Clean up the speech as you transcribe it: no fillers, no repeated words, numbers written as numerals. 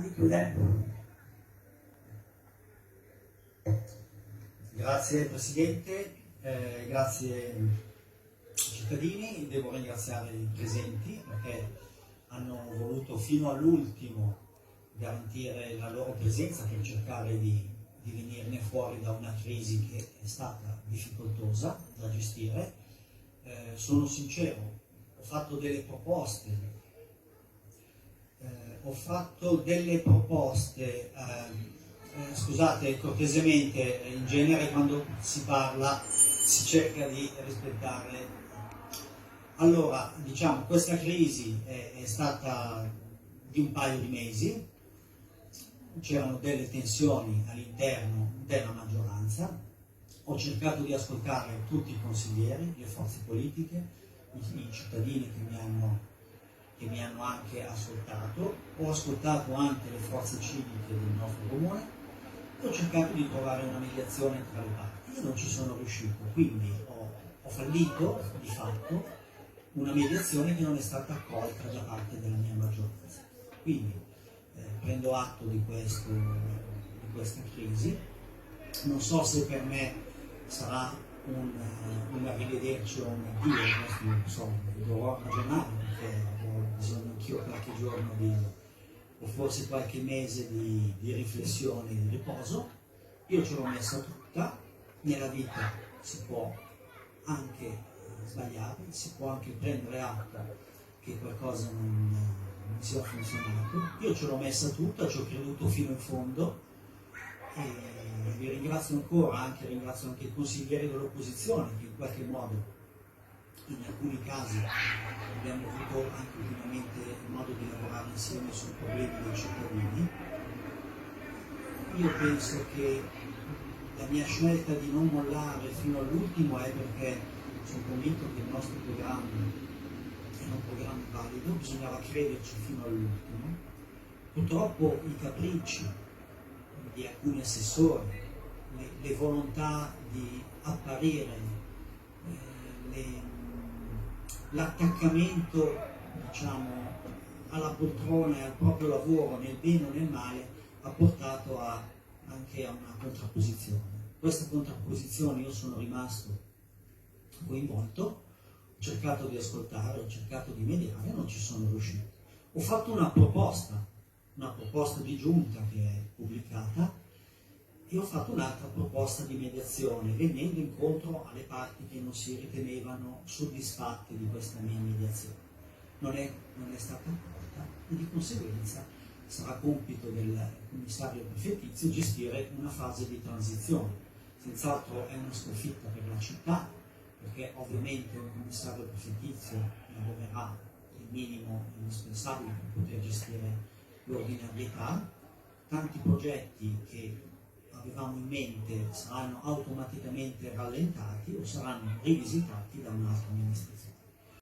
di chiudere. Grazie Presidente, grazie cittadini, devo ringraziare i presenti perché hanno voluto fino all'ultimo garantire la loro presenza per cercare di venirne fuori da una crisi che è stata difficoltosa da gestire. Sono sincero, ho fatto delle proposte. Scusate, cortesemente, in genere quando si parla si cerca di rispettare. Allora, diciamo, questa crisi è stata di un paio di mesi, c'erano delle tensioni all'interno della maggioranza, ho cercato di ascoltare tutti i consiglieri, le forze politiche, i cittadini che mi hanno anche ascoltato, ho ascoltato anche le forze civiche del nostro comune e ho cercato di trovare una mediazione tra le parti. Io non ci sono riuscito, quindi ho fallito di fatto una mediazione che non è stata accolta da parte della mia maggioranza. Quindi prendo atto di questa crisi, non so se per me sarà un arrivederci o un addio, questo non so, dovrò ragionare perché ho bisogno anch'io qualche giorno o forse qualche mese di riflessione e di riposo. Io ce l'ho messa tutta, nella vita si può anche sbagliare, si può anche prendere atto che qualcosa non sia funzionato. Io ce l'ho messa tutta, ci ho creduto fino in fondo e vi ringrazio ancora, ringrazio anche i consiglieri dell'opposizione che in qualche modo in alcuni casi abbiamo avuto anche ultimamente modo di lavorare insieme sui problemi dei cittadini. Io penso che la mia scelta di non mollare fino all'ultimo è perché sono convinto che il nostro programma è un programma valido, bisognava crederci fino all'ultimo. Purtroppo i capricci di alcuni assessori, le volontà di apparire, l'attaccamento diciamo, alla poltrona e al proprio lavoro nel bene o nel male ha portato anche a una contrapposizione. Questa contrapposizione io sono rimasto coinvolto, ho cercato di ascoltare, ho cercato di mediare, non ci sono riuscito. Ho fatto una proposta di giunta che è pubblicata e ho fatto un'altra proposta di mediazione venendo incontro alle parti che non si ritenevano soddisfatte di questa mia mediazione. Non è stata accolta e di conseguenza sarà compito del commissario prefettizio gestire una fase di transizione. Senz'altro è una sconfitta per la città perché ovviamente un commissario prefettizio lavorerà il minimo indispensabile per poter gestire l'ordinarietà. Tanti progetti che avevamo in mente saranno automaticamente rallentati o saranno rivisitati da un'altra amministrazione.